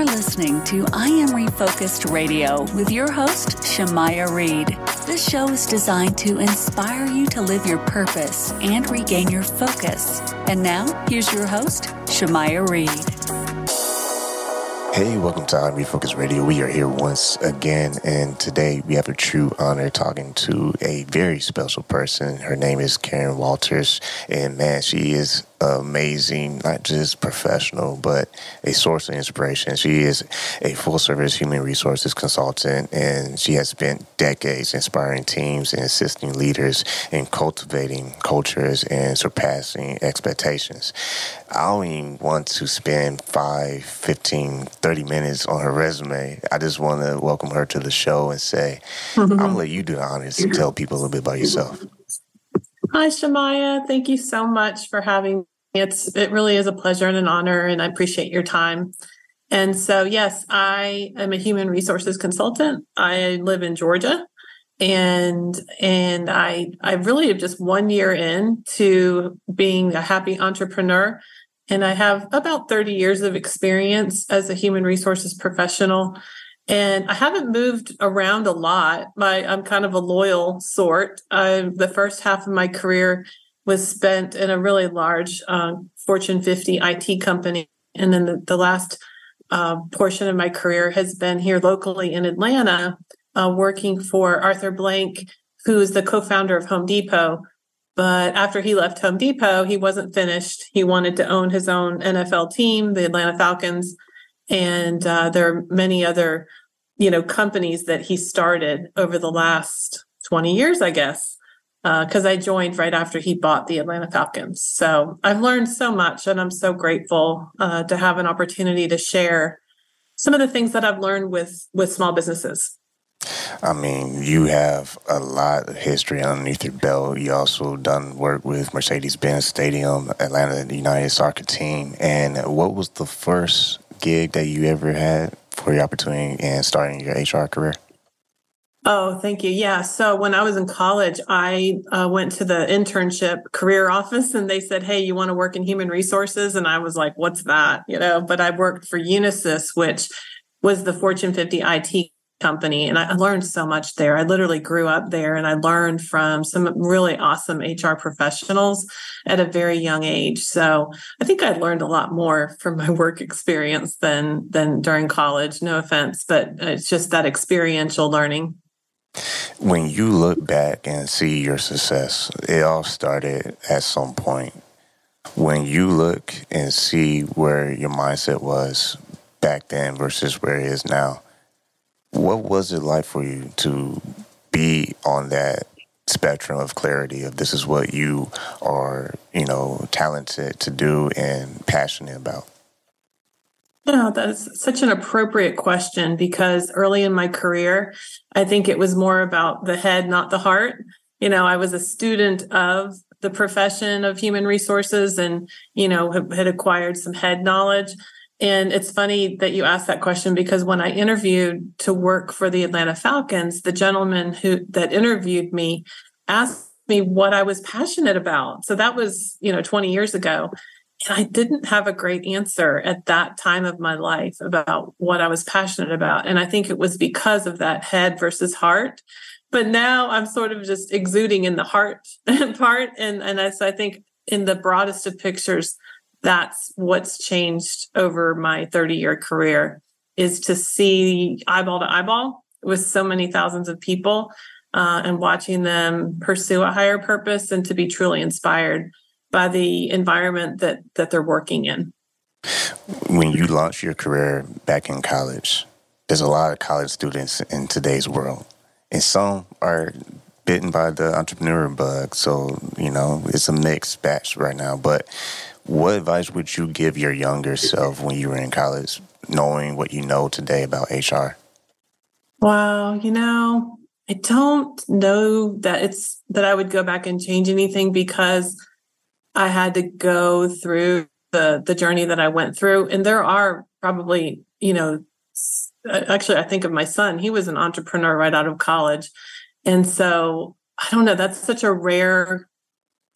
listening to I Am Refocused Radio with your host, Shamaya Reed. This show is designed to inspire you to live your purpose and regain your focus. And now, here's your host, Shamaya Reed. Hey, welcome to I Am Refocused Radio. We are here once again, and today we have a true honor talking to a very special person. Her name is Karen Walters, and man, she is amazing, not just professional, but a source of inspiration. She is a full-service human resources consultant, and she has spent decades inspiring teams and assisting leaders in cultivating cultures and surpassing expectations. I don't even want to spend 5, 15, 30 minutes on her resume. I just want to welcome her to the show and say, I'm going to let you do the honors to tell people a little bit about yourself. Hi, Shamaya. Thank you so much for having me. It really is a pleasure and an honor, and I appreciate your time. And so, yes, I am a human resources consultant. I live in Georgia, and I really am just 1 year into being a happy entrepreneur. And I have about 30 years of experience as a human resources professional. And I haven't moved around a lot. I'm kind of a loyal sort. The first half of my career was spent in a really large Fortune 50 IT company. And then the last portion of my career has been here locally in Atlanta, working for Arthur Blank, who is the co-founder of Home Depot. But after he left Home Depot, he wasn't finished. He wanted to own his own NFL team, the Atlanta Falcons. And there are many other, companies that he started over the last 20 years, I guess, because I joined right after he bought the Atlanta Falcons. So I've learned so much, and I'm so grateful to have an opportunity to share some of the things that I've learned with small businesses. I mean, you have a lot of history underneath your belt. You also done work with Mercedes-Benz Stadium, Atlanta United Soccer Team. And what was the first gig that you ever had for your opportunity in starting your HR career? Oh, thank you. Yeah. So when I was in college, I went to the internship career office, and they said, hey, you want to work in human resources? And I was like, what's that? But I worked for Unisys, which was the Fortune 50 IT company. And I learned so much there. I literally grew up there, and I learned from some really awesome HR professionals at a very young age. So I think I learned a lot more from my work experience than during college. No offense, but it's just that experiential learning. When you look back and see your success, it all started at some point. When you look and see where your mindset was back then versus where it is now, what was it like for you to be on that spectrum of clarity of this is what you are, talented to do and passionate about? Yeah, that's such an appropriate question, because early in my career, I think it was more about the head, not the heart. I was a student of the profession of human resources and, had acquired some head knowledge. And it's funny that you asked that question, because when I interviewed to work for the Atlanta Falcons, the gentleman that interviewed me asked me what I was passionate about. So that was, 20 years ago. And I didn't have a great answer at that time of my life about what I was passionate about. And I think it was because of that head versus heart. But now I'm sort of just exuding in the heart part. And I think in the broadest of pictures, that's what's changed over my 30-year career, is to see eyeball to eyeball with so many thousands of people and watching them pursue a higher purpose, and to be truly inspired by the environment that they're working in. When you launched your career back in college, there's a lot of college students in today's world, and some are bitten by the entrepreneur bug. So, it's a mixed batch right now. But what advice would you give your younger self when you were in college, knowing what you know today about HR? Wow, I don't know that I would go back and change anything, because I had to go through the journey that I went through. And there are probably, actually, I think of my son. He was an entrepreneur right out of college. And so I don't know, that's such a rare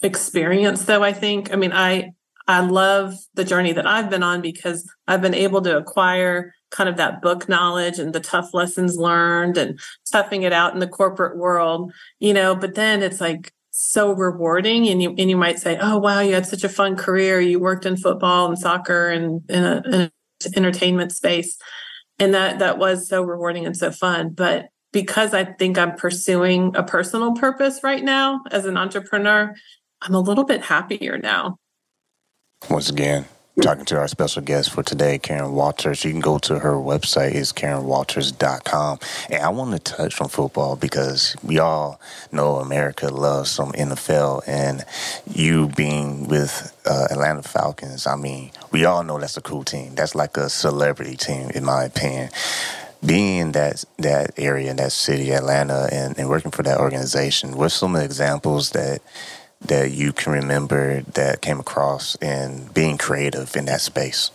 experience, though, I think. I mean, I I love the journey that I've been on because I've been able to acquire kind of that book knowledge and the tough lessons learned and toughing it out in the corporate world, but then it's like so rewarding. And you might say, oh, wow, you had such a fun career. You worked in football and soccer and in an entertainment space. And that was so rewarding and so fun. But because I think I'm pursuing a personal purpose right now as an entrepreneur, I'm a little bit happier now. Once again, talking to our special guest for today, Karen Walters. You can go to her website, is KarenWalters.com. And I want to touch on football because we all know America loves some NFL. And you being with Atlanta Falcons, I mean, we all know that's a cool team. That's like a celebrity team, in my opinion. Being in that area, that city, Atlanta, and working for that organization, what's some of the examples that you can remember that came across in being creative in that space?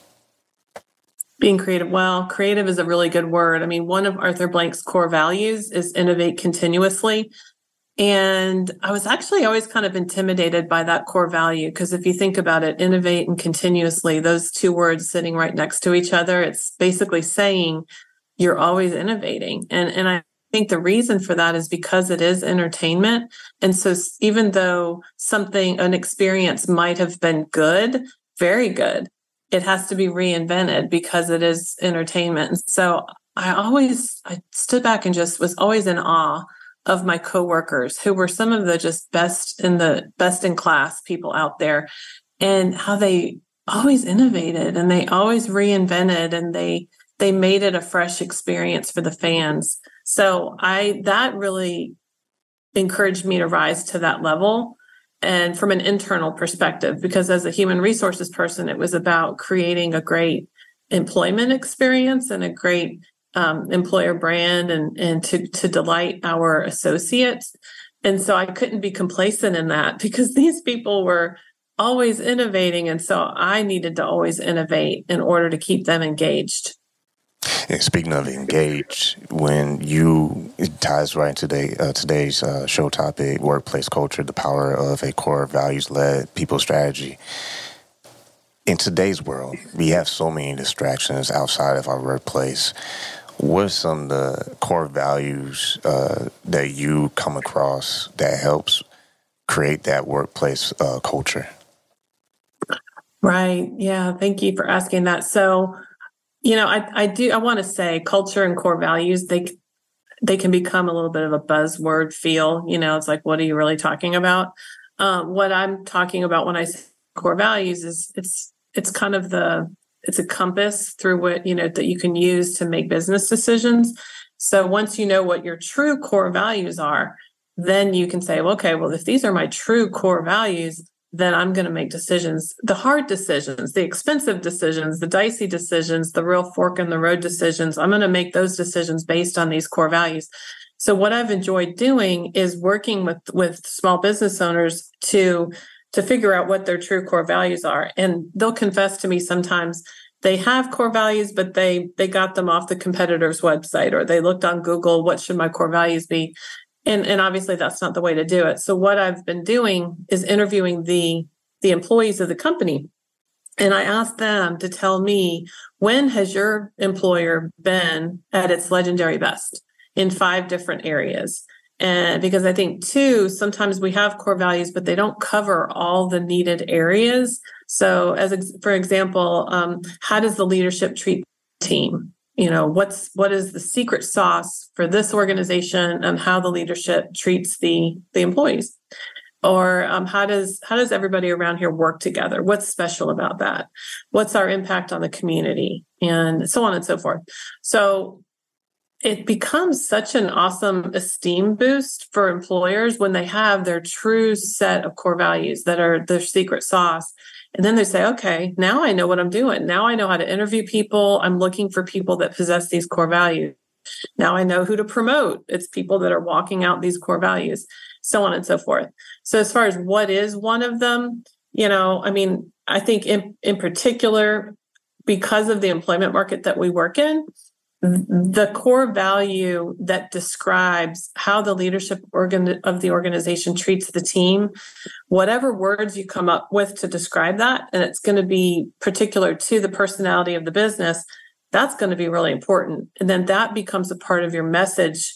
Being creative. Well, creative is a really good word. I mean, one of Arthur Blank's core values is innovate continuously. And I was actually always kind of intimidated by that core value, because if you think about it, innovate and continuously, those two words sitting right next to each other, it's basically saying you're always innovating. And I think the reason for that is because it is entertainment. And so even though an experience might have been good, very good, it has to be reinvented because it is entertainment. And so I stood back and just was always in awe of my coworkers, who were some of the just best in class people out there, and how they always innovated and they always reinvented, and they made it a fresh experience for the fans. So that really encouraged me to rise to that level, and from an internal perspective, because as a human resources person, it was about creating a great employment experience and a great employer brand and to delight our associates. And so I couldn't be complacent in that because these people were always innovating. And so I needed to always innovate in order to keep them engaged. And speaking of engaged, it ties right into today's show topic, workplace culture, the power of a core values-led people strategy. In today's world, we have so many distractions outside of our workplace. What are some of the core values that you come across that helps create that workplace culture? Right. Yeah. Thank you for asking that. So, I want to say culture and core values, they can become a little bit of a buzzword feel. It's like, what are you really talking about? What I'm talking about when I say core values is it's kind of it's a compass through what, that you can use to make business decisions. So once you know what your true core values are, then you can say, well, okay, well, if these are my true core values, then I'm going to make decisions, the hard decisions, the expensive decisions, the dicey decisions, the real fork in the road decisions. I'm going to make those decisions based on these core values. So what I've enjoyed doing is working with small business owners to figure out what their true core values are. And they'll confess to me sometimes they have core values, but they got them off the competitor's website, or they looked on Google, what should my core values be? And obviously that's not the way to do it. So what I've been doing is interviewing the employees of the company. And I asked them to tell me, when has your employer been at its legendary best in 5 different areas? And because I think too, sometimes we have core values, but they don't cover all the needed areas. So for example, how does the leadership treat the team? What is the secret sauce for this organization and how the leadership treats the employees? Or how does everybody around here work together? What's special about that? What's our impact on the community? And so on and so forth. So it becomes such an awesome esteem boost for employers when they have their true set of core values that are their secret sauce. And then they say, okay, now I know what I'm doing. Now I know how to interview people. I'm looking for people that possess these core values. Now I know who to promote. It's people that are walking out these core values, so on and so forth. So as far as what is one of them, I think in particular, because of the employment market that we work in, the core value that describes how the leadership of the organization treats the team, whatever words you come up with to describe that, and it's going to be particular to the personality of the business, that's going to be really important. And then that becomes a part of your message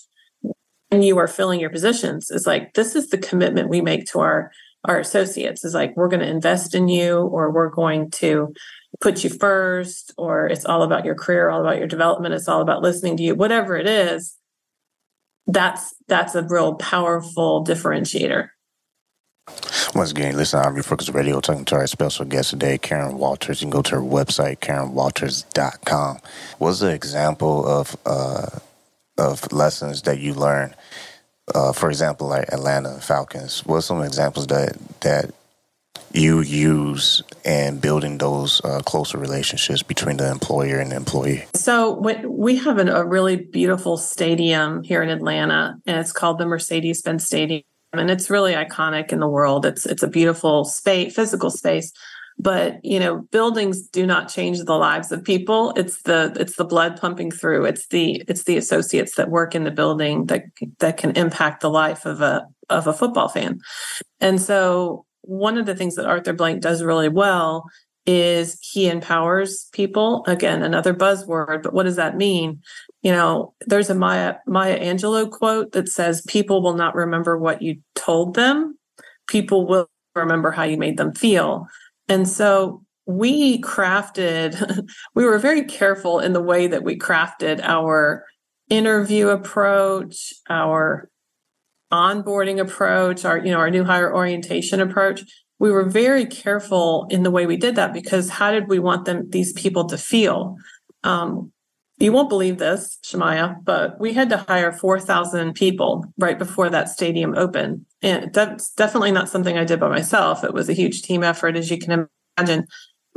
when you are filling your positions. It's like, this is the commitment we make to our associates. Is like, we're going to invest in you, or we're going to put you first, or it's all about your career, all about your development. It's all about listening to you, whatever it is. That's a real powerful differentiator. Once again, listen to Refocus Radio, talking to our special guest today, Karen Walters. You can go to her website, KarenWalters.com. What's an example of lessons that you learned? For example, like Atlanta Falcons. What are some examples that you use in building those closer relationships between the employer and the employee? So we have a really beautiful stadium here in Atlanta, and it's called the Mercedes-Benz Stadium. And it's really iconic in the world. It's a beautiful space, physical space. But, buildings do not change the lives of people. It's the blood pumping through. It's the associates that work in the building that can impact the life of a football fan. And so one of the things that Arthur Blank does really well is he empowers people. Again, another buzzword, but what does that mean? There's a Maya Angelou quote that says, people will not remember what you told them. People will remember how you made them feel. And so we were very careful in the way that we crafted our interview approach, our onboarding approach, our new hire orientation approach. We were very careful in the way we did that, because how did we want these people to feel? You won't believe this, Shemaya, but we had to hire 4,000 people right before that stadium opened. And that's definitely not something I did by myself. It was a huge team effort, as you can imagine.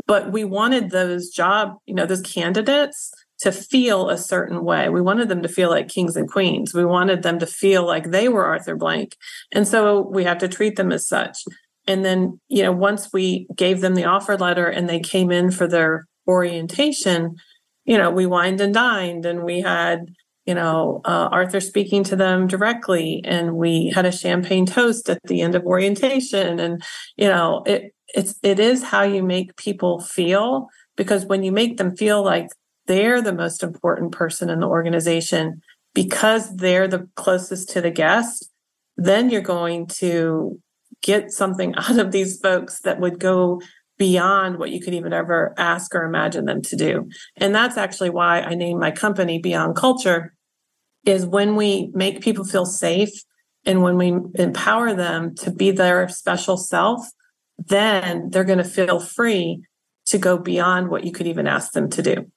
But we wanted those those candidates to feel a certain way. We wanted them to feel like kings and queens. We wanted them to feel like they were Arthur Blank. And so we have to treat them as such. And then, once we gave them the offer letter and they came in for their orientation, we wined and dined, and we had, Arthur speaking to them directly, and we had a champagne toast at the end of orientation. And, it is how you make people feel, because when you make them feel like they're the most important person in the organization, because they're the closest to the guest, then you're going to get something out of these folks that would go beyond what you could even ever ask or imagine them to do. And that's actually why I named my company Beyond Culture, is when we make people feel safe and when we empower them to be their special self, then they're going to feel free to go beyond what you could even ask them to do.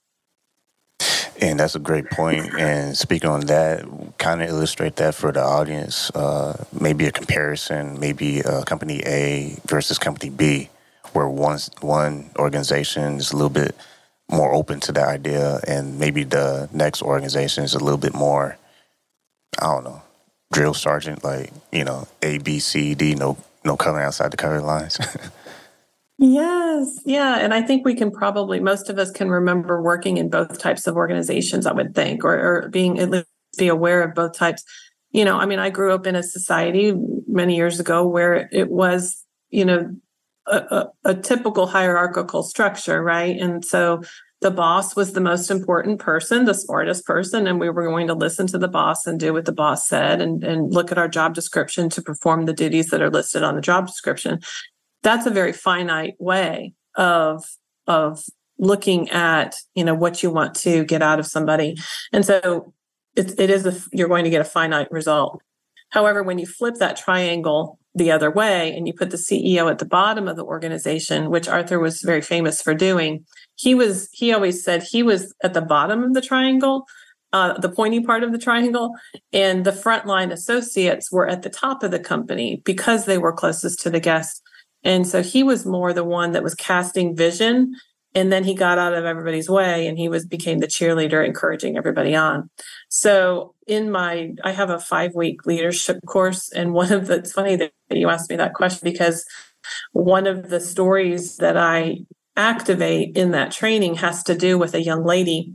And that's a great point. And speaking on that, kind of illustrate that for the audience, maybe a comparison, maybe company A versus company B, where one organization is a little bit more open to the idea, and maybe the next organization is a little bit more, drill sergeant, like, A, B, C, D, no coloring outside the color lines. Yes. Yeah. And I think we can most of us can remember working in both types of organizations, I would think, or being at least be aware of both types. I grew up in a society many years ago where it was, a typical hierarchical structure, right? And so the boss was the most important person, the smartest person, and we were going to listen to the boss and do what the boss said and look at our job description to perform the duties that are listed on the job description. That's a very finite way of looking at, what you want to get out of somebody. And so you're going to get a finite result. However, when you flip that triangle the other way and you put the CEO at the bottom of the organization, which Arthur was very famous for doing, he always said he was at the bottom of the triangle, the pointy part of the triangle, and the frontline associates were at the top of the company because they were closest to the guests. And so he was more the one that was casting vision, and then he got out of everybody's way and he became the cheerleader, encouraging everybody on. So I have a 5-week leadership course, and it's funny that you asked me that question, because one of the stories that I activate in that training has to do with a young lady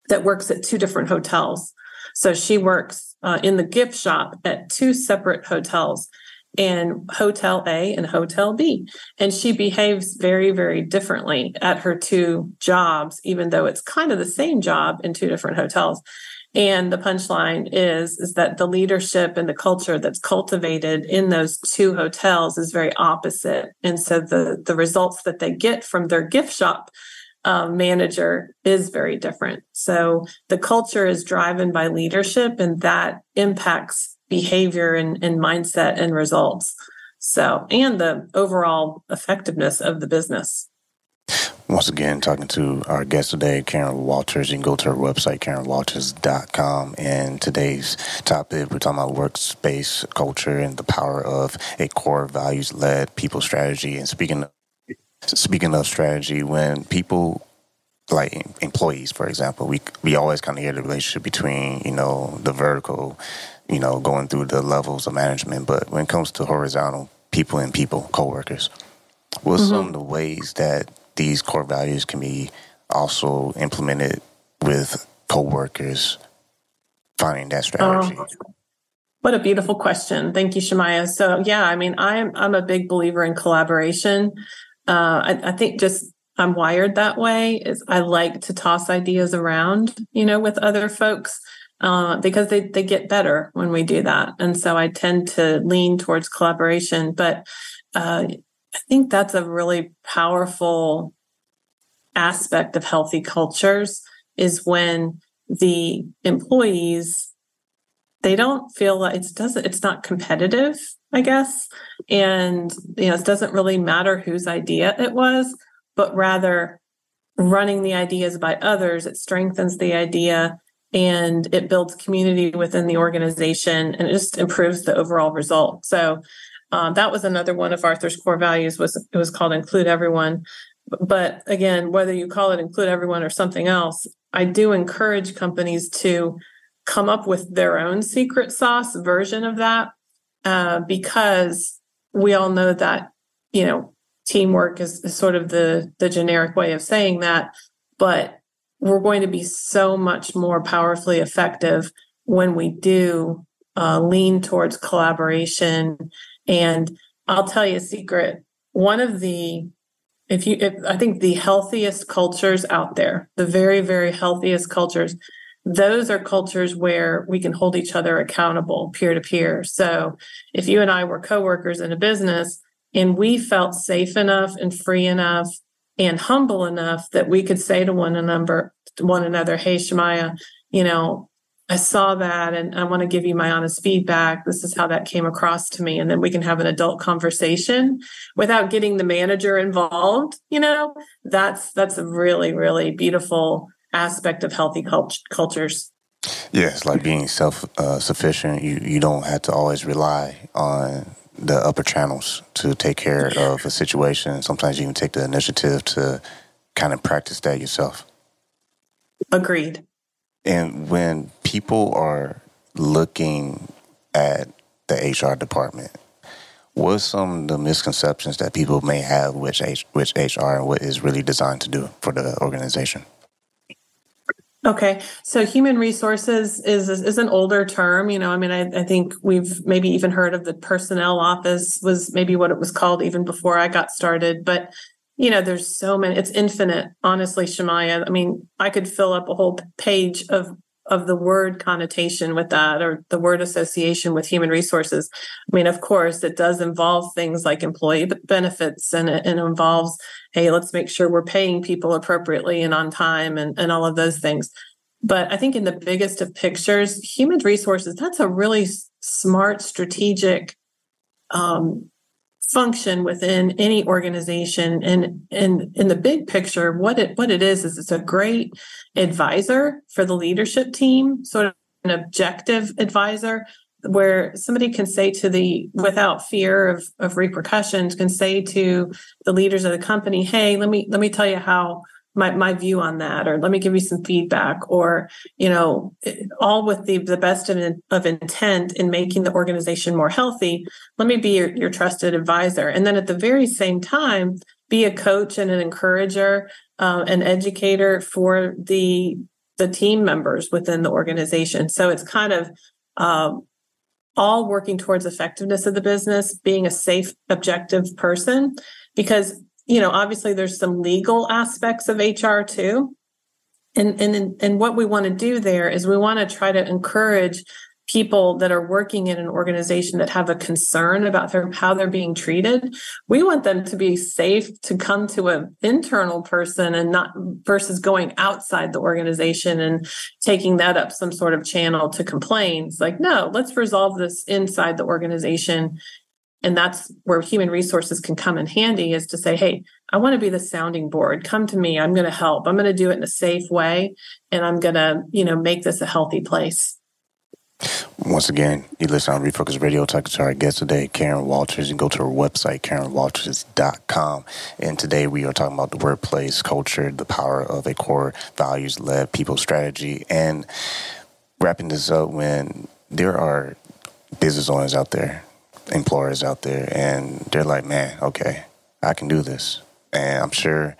that works at two different hotels. So she works in the gift shop at two separate hotels, and Hotel A and Hotel B. And she behaves very, very differently at her two jobs, even though it's kind of the same job in two different hotels. And the punchline is that the leadership and the culture that's cultivated in those two hotels is very opposite. And so the results that they get from their gift shop manager is very different. So the culture is driven by leadership, and that impacts behavior and mindset and results. So, and the overall effectiveness of the business. Once again, talking to our guest today, Karen Walters. You can go to her website, KarenWalters.com. And today's topic, we're talking about workspace culture and the power of a core values-led people strategy. And speaking of strategy, when people, like employees, for example, we always kind of hear the relationship between, the vertical, going through the levels of management. But when it comes to horizontal, people and people, coworkers, what's some of the ways that these core values can be also implemented with coworkers finding that strategy? What a beautiful question. Thank you, Shemaiah. So yeah, I mean, I'm a big believer in collaboration. I think just I'm wired that way. Is I like to toss ideas around, with other folks. Because they get better when we do that. And so I tend to lean towards collaboration. But I think that's a really powerful aspect of healthy cultures is when the employees, they don't feel like it's not competitive, I guess. And, it doesn't really matter whose idea it was, but rather running the ideas by others, it strengthens the idea. And it builds community within the organization, and it just improves the overall result. So that was another one of Arthur's core values. It was called Include Everyone. But again, whether you call it Include Everyone or something else, I do encourage companies to come up with their own secret sauce version of that, because we all know that teamwork is sort of the generic way of saying that, but we're going to be so much more powerfully effective when we do lean towards collaboration. And I'll tell you a secret. One of the, I think the healthiest cultures out there, the very, very healthiest cultures, those are cultures where we can hold each other accountable peer to peer. So if you and I were coworkers in a business and we felt safe enough and free enough and humble enough that we could say to one another, hey, Shemaiah, I saw that and I want to give you my honest feedback. This is how that came across to me. And then we can have an adult conversation without getting the manager involved. That's a really, really beautiful aspect of healthy cultures. Yeah, it's like being self-sufficient. You don't have to always rely on the upper channels to take care of a situation. Sometimes you can take the initiative to kind of practice that yourself. Agreed. And when people are looking at the HR department, what are some of the misconceptions that people may have with HR and what is really designed to do for the organization? Okay. So human resources is an older term. I think we've maybe even heard of the personnel office was maybe what it was called even before I got started. But, there's so many, it's infinite, honestly, Shemaiah. I mean, I could fill up a whole page of the word connotation with that, or the word association with human resources. I mean, of course, it does involve things like employee benefits, and it involves, hey, let's make sure we're paying people appropriately and on time and all of those things. But I think in the biggest of pictures, human resources, that's a really smart, strategic function within any organization. And in the big picture, what it is it's a great advisor for the leadership team, sort of an objective advisor, where somebody can say without fear of repercussions, can say to the leaders of the company, hey, let me tell you how my view on that, or let me give you some feedback, or, all with the best of intent in making the organization more healthy. Let me be your trusted advisor. And then at the very same time, be a coach and an encourager, an educator for the the team members within the organization. So it's kind of all working towards effectiveness of the business, being a safe, objective person, because, obviously there's some legal aspects of HR too. And what we want to do there is we want to try to encourage people that are working in an organization that have a concern about how they're being treated. We want them to be safe to come to an internal person and not versus going outside the organization and taking that up some sort of channel to complain. It's like, no, let's resolve this inside the organization. And that's where human resources can come in handy, is to say, hey, I want to be the sounding board. Come to me. I'm going to help. I'm going to do it in a safe way. And I'm going to, make this a healthy place. Once again, you listen on Refocus Radio, talking to our guest today, Karen Walters. You can go to her website, KarenWalters.com. And today we are talking about the workplace culture, the power of a core values-led people strategy. And wrapping this up, when there are business owners out there, employers out there, and they're like, man, okay, I can do this. And I'm sure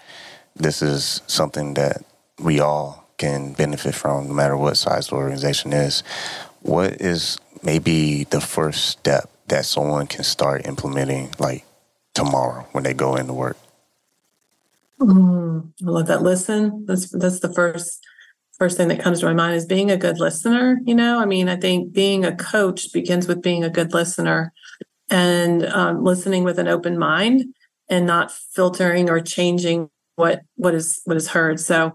this is something that we all can benefit from, no matter what size the organization is. What is maybe the first step that someone can start implementing, like tomorrow when they go into work? I love that. Listen. That's the first thing that comes to my mind, is being a good listener. I think being a coach begins with being a good listener, and listening with an open mind and not filtering or changing what is heard. So,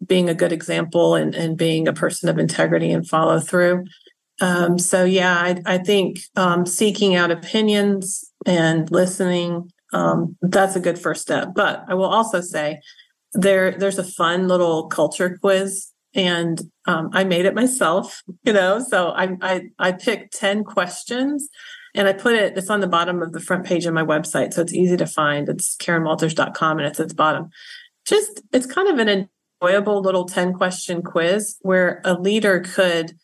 being a good example and being a person of integrity and follow through. I think seeking out opinions and listening, that's a good first step. But I will also say there's a fun little culture quiz, and I made it myself, so I picked 10 questions. And I it's on the bottom of the front page of my website, so it's easy to find. It's KarenWalters.com, and it's at the bottom. It's kind of an enjoyable little 10-question quiz where a leader could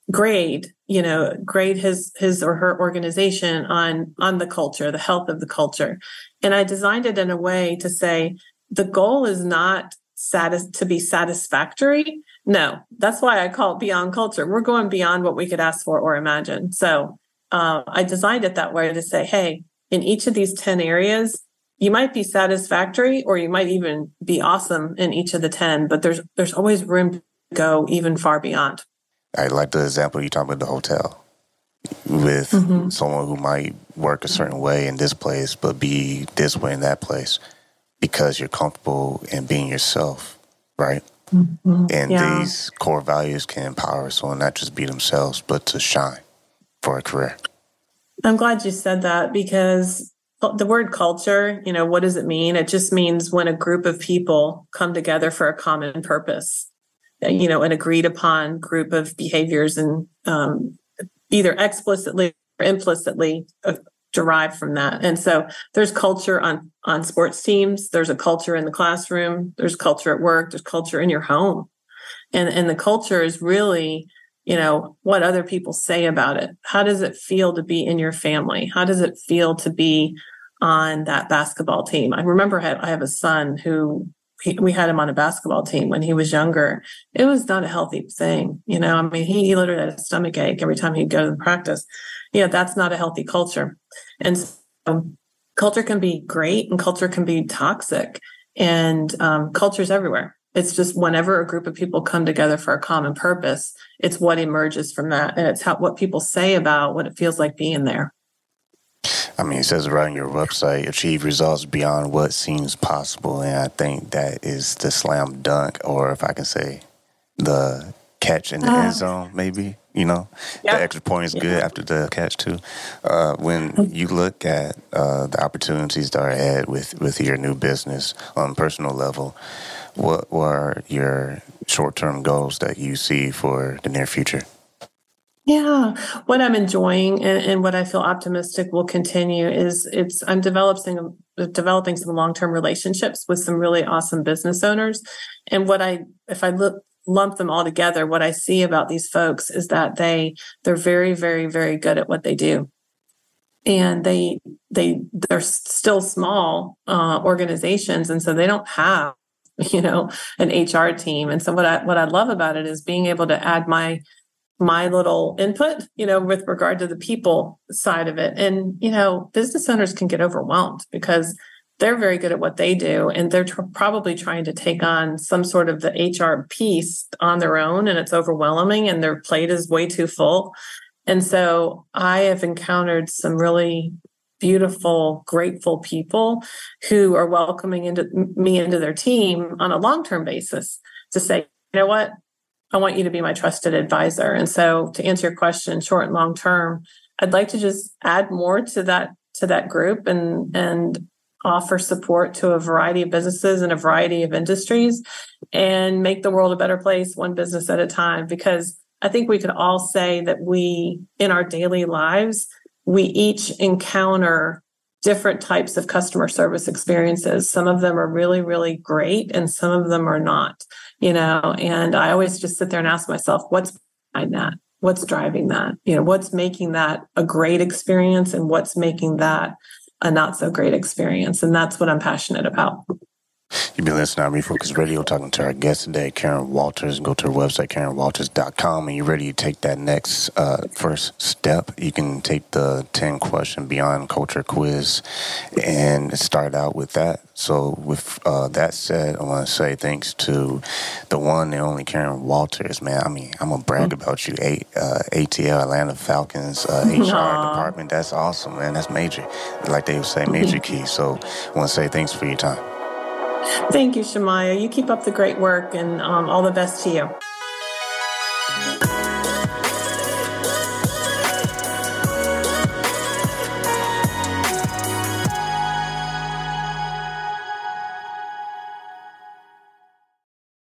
grade his or her organization on the culture, the health of the culture. And I designed it in a way to say the goal is not to be satisfactory. No, that's why I call it beyond culture. We're going beyond what we could ask for or imagine. So I designed it that way to say, hey, in each of these 10 areas, you might be satisfactory, or you might even be awesome in each of the 10, but there's always room to go even far beyond. I like the example you talk about the hotel with someone who might work a certain way in this place, but be this way in that place, because you're comfortable in being yourself, right? And these core values can empower someone not just be themselves, but to shine for a career. I'm glad you said that, because the word culture, what does it mean? It just means when a group of people come together for a common purpose, an agreed upon group of behaviors, and either explicitly or implicitly derived from that. And so there's culture on sports teams. There's a culture in the classroom. There's culture at work. There's culture in your home. And the culture is really, what other people say about it. How does it feel to be in your family? How does it feel to be on that basketball team? I remember I have a son who we had him on a basketball team when he was younger. It was not a healthy thing. He literally had a stomach ache every time he'd go to the practice. That's not a healthy culture. And so culture can be great and culture can be toxic, and culture's everywhere. It's just whenever a group of people come together for a common purpose, it's what emerges from that. And it's what people say about what it feels like being there. It says right on your website, achieve results beyond what seems possible. And I think that is the slam dunk, or if I can say, the catch in the end zone, maybe, the extra point is good after the catch too. When you look at the opportunities that are ahead with your new business on a personal level, what were your short-term goals that you see for the near future? Yeah, what I'm enjoying and what I feel optimistic will continue is I'm developing some long-term relationships with some really awesome business owners. And if I lump them all together, what I see about these folks is that they're very, very, very good at what they do. And they're still small organizations. And so they don't have an HR team. And so what I love about it is being able to add my little input, with regard to the people side of it. And, business owners can get overwhelmed because they're very good at what they do. And they're probably trying to take on some sort of the HR piece on their own. And it's overwhelming and their plate is way too full. And so I have encountered some really beautiful, grateful people who are welcoming me into their team on a long-term basis to say, you know what? I want you to be my trusted advisor. And so to answer your question, short and long term, I'd like to just add more to that group and offer support to a variety of businesses and a variety of industries and make the world a better place, one business at a time. Because I think we could all say that we, in our daily lives, we each encounter different types of customer service experiences. Some of them are really, really great, and some of them are not, and I always just sit there and ask myself, what's behind that? What's driving that? What's making that a great experience and what's making that a not so great experience? And that's what I'm passionate about. You've been listening to Refocus Radio, talking to our guest today, Karen Walters. Go to her website, KarenWalters.com, and you're ready to take that next first step. You can take the 10-question Beyond Culture quiz and start out with that. So with that said, I want to say thanks to the one and only Karen Walters, man. I'm going to brag about you. ATL, Atlanta Falcons, HR department. That's awesome, man. That's major. Like they would say, major key. So I want to say thanks for your time. Thank you, Shemaiah. You keep up the great work, and all the best to you.